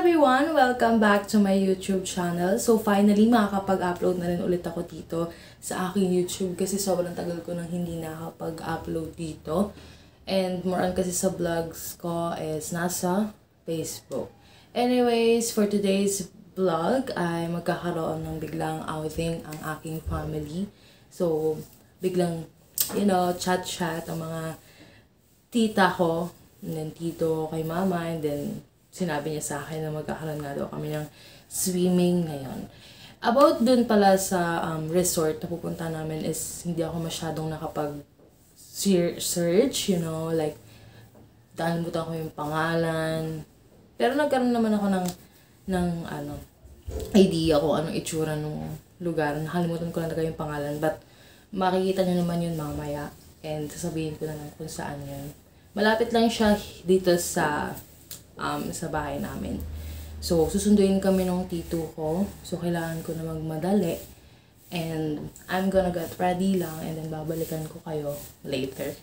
everyone! Welcome back to my YouTube channel. So finally, makakapag-upload na rin ulit ako dito sa aking YouTube kasi sobrang tagal ko nang hindi nakapag-upload dito. And more on kasi sa vlogs ko is nasa Facebook. Anyways, for today's vlog ay magkakaroon ng biglang outing ang aking family. So, biglang, chat-chat ang mga tita ko, and then tito kay mama, and then sinabi niya sa akin na magkakaroon nga daw kami ng swimming ngayon. About dun pala sa resort na pupunta namin is hindi ako masyadong nakapag-search, like, nalimutan ko yung pangalan. Pero nagkaroon naman ako ng idea kung anong itsura ng lugar. Nakalimutan ko lang talaga yung pangalan, but makikita nyo naman yun mamaya. And sasabihin ko na lang kung saan yun. Malapit lang siya dito sa bahay namin. So, susunduin kami ng tito ko. So, kailangan ko na magmadali. And I'm gonna get ready lang and then babalikan ko kayo later.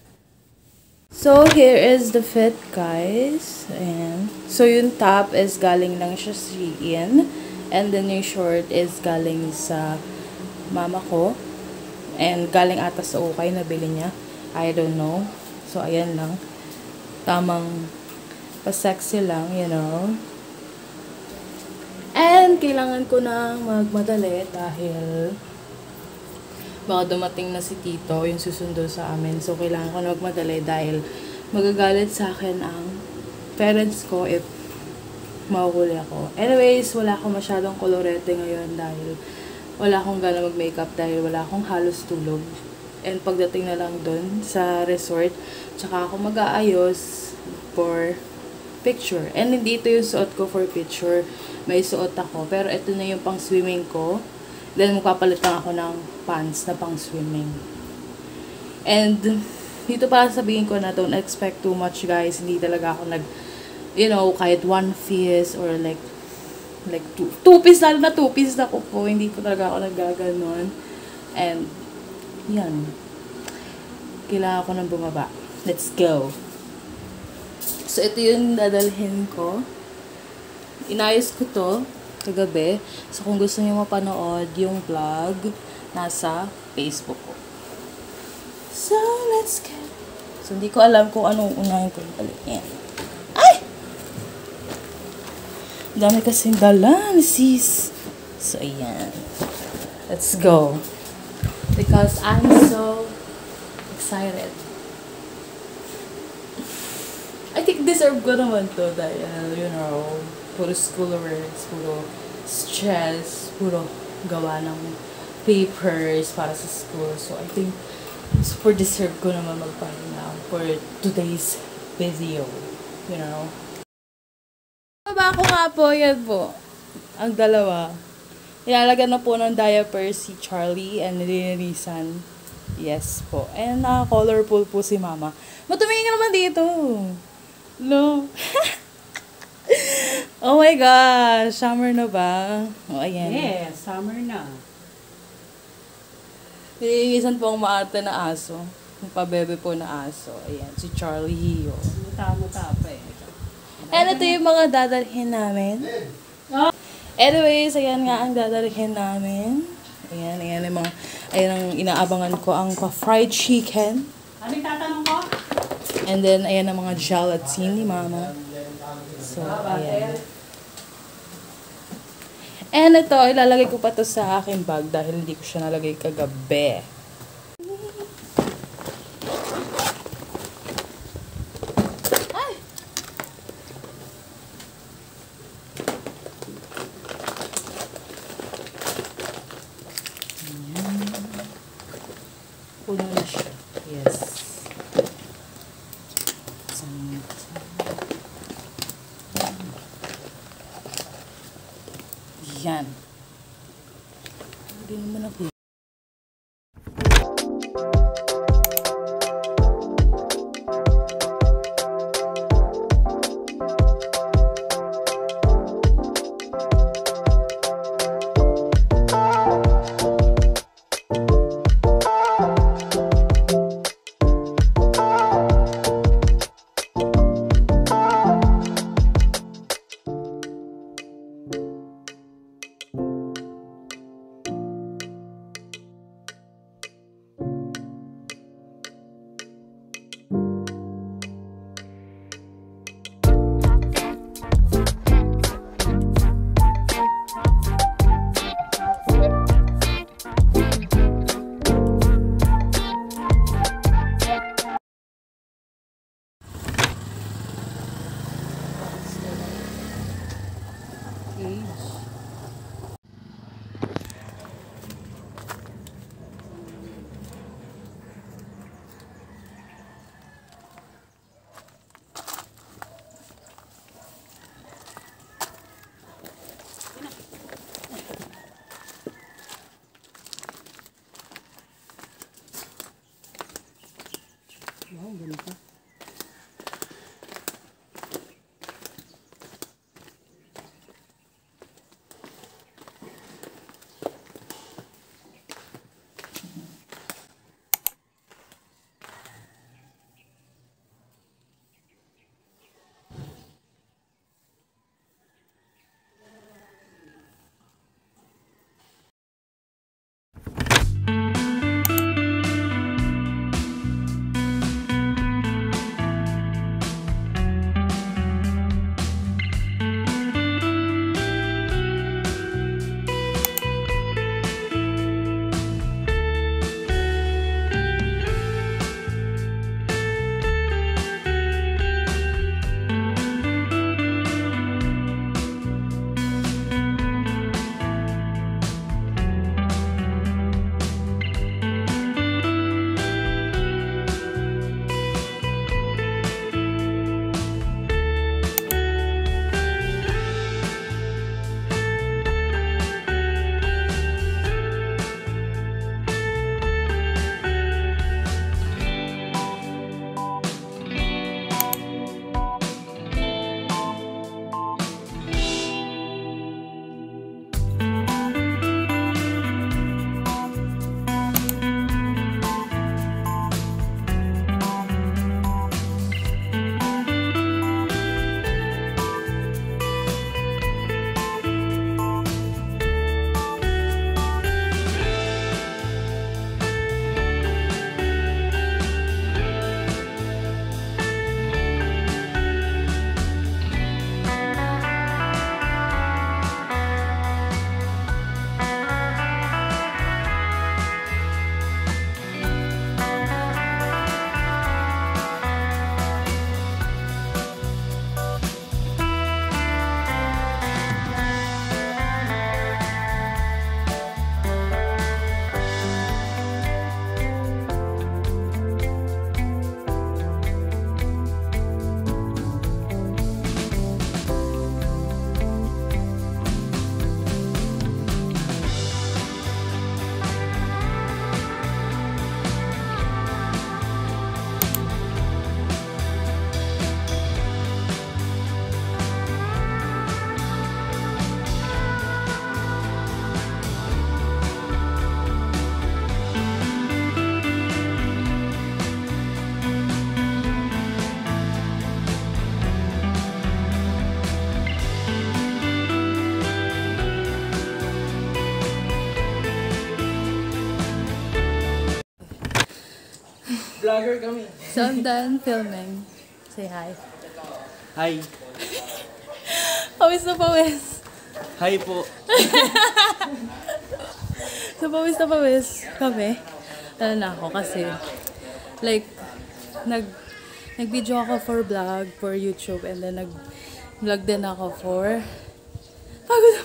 So, here is the fit, guys. Ayan. So, yung top is galing lang siya sa Shein. And then yung short is galing sa mama ko. And galing ata sa Okay, nabili niya. I don't know. So, ayan lang. Tamang pa-sexy lang, And kailangan ko na magmadali dahil baka dumating na si Tito, yung susundo sa amin. So, kailangan ko na magmadali dahil magagalit sa akin ang parents ko if mahuhuli ako. Anyways, wala akong masyadong kolorete ngayon dahil wala akong gana mag-makeup dahil wala akong halos tulog. And pagdating na lang dun sa resort, tsaka ako mag-aayos for picture. And hindi ito yung suot ko for picture. May suot ako. Pero ito na yung pang swimming ko. Then magpapalit lang ako ng pants na pang swimming. And dito para sabihin ko na don't expect too much, guys. Hindi talaga ako kahit one piece or like two piece, lalo na two piece na ko po. Hindi po talaga ako naggaganon. And yan. Kailangan ko nang bumaba. Let's go. So, ito yung dadalhin ko. Inayos ko to kagabi. So, kung gusto niyo mapanood yung vlog, nasa Facebook ko. So, let's go. So, hindi ko alam kung anong unahin ko balikin. Ay! Dami kasing dala ni sis. So, ayan. Let's go. Because I'm so excited. I think deserve ko naman to dahil, puro schoolworks, puro stress, puro gawa ng papers para sa school. So, I think super deserve ko naman magpahinga for today's video, Baba ko nga po, yan po. Ang dalawa. Ilalagyan na po ng diaper si Charlie and nilinisan. Yes po. And colorful po si mama. Matumingin ka naman dito. No. Oh my gosh. Summer na ba? Oh, ayan. Yes, summer na. Nilinisan po ang maarte na aso. Yung pabebe po na aso. Ayan, si Charlie Hio. Muta-muta pa eh. And ito yung mga dadalhin namin. Anyways, ayan nga ang dadalhin namin. Ayan yung mga, ayan ang inaabangan ko, ang pa-fried chicken. Ano yung tatanong ko? And then, ayan ang mga gelatin ni mama. So, ayan. And ito, ilalagay ko pa to sa aking bag dahil hindi ko siya nalagay kagabi. Ay! Ayan. Puno na siya. Yes. Yan. Hindi naman ako. age. Wow, ganito. Vlogger kami. So I'm done filming. Say hi. Hi. Pawis na pawis. Hi po. So pawis na pawis kami. Ano na ako kasi like nag-video ako for vlog, for YouTube, and then nag-vlog din ako for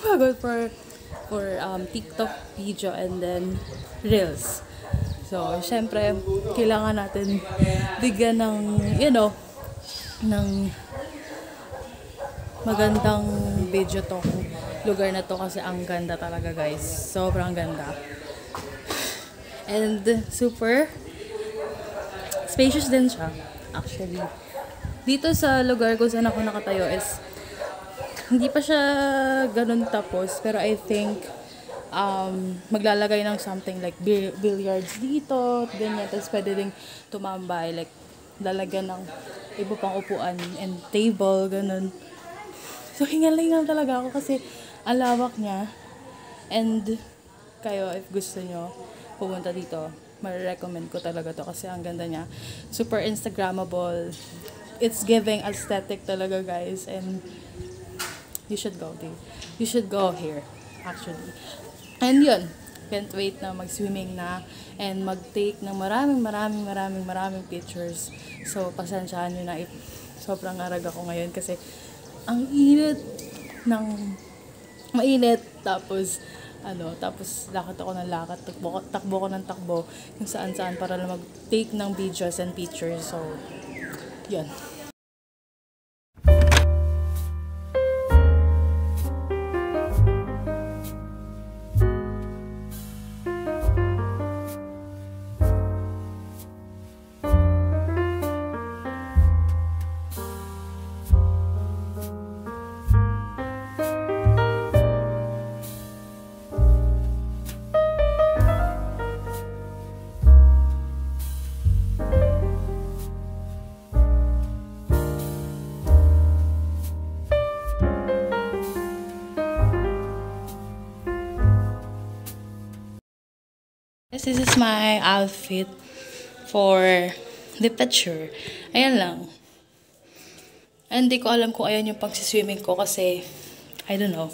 pagod for TikTok video and then Reels. So, syempre, kailangan natin bigyan ng, ng magandang video tong lugar na to kasi ang ganda talaga, guys. Sobrang ganda. And super spacious din siya, actually. Dito sa lugar kung saan ako nakatayo is hindi pa siya ganun tapos, pero I think maglalagay ng something like billiards dito, ganyan. Tapos pwede ding tumambay, like lalagyan ng iba pang upuan and table, ganun. So hingal-hingal talaga ako kasi ang lawak niya. And kayo, if gusto nyo pumunta dito, ma-recommend ko talaga to kasi ang ganda niya. Super Instagrammable. It's giving aesthetic talaga, guys. And you should go there. You should go here, actually. And yun, can't wait na mag-swimming na and mag-take ng maraming pictures. So, pasensyahan nyo na if sobrang arag ako ngayon kasi ang init ng mainit. Tapos, tapos lakad ako ng lakad, takbo ko ng takbo, kung saan-saan para lang mag-take ng videos and pictures. So, yun. This is my outfit for the picture. Ayan lang. And hindi ko alam kung ayan yung pagsiswimming ko kasi, I don't know.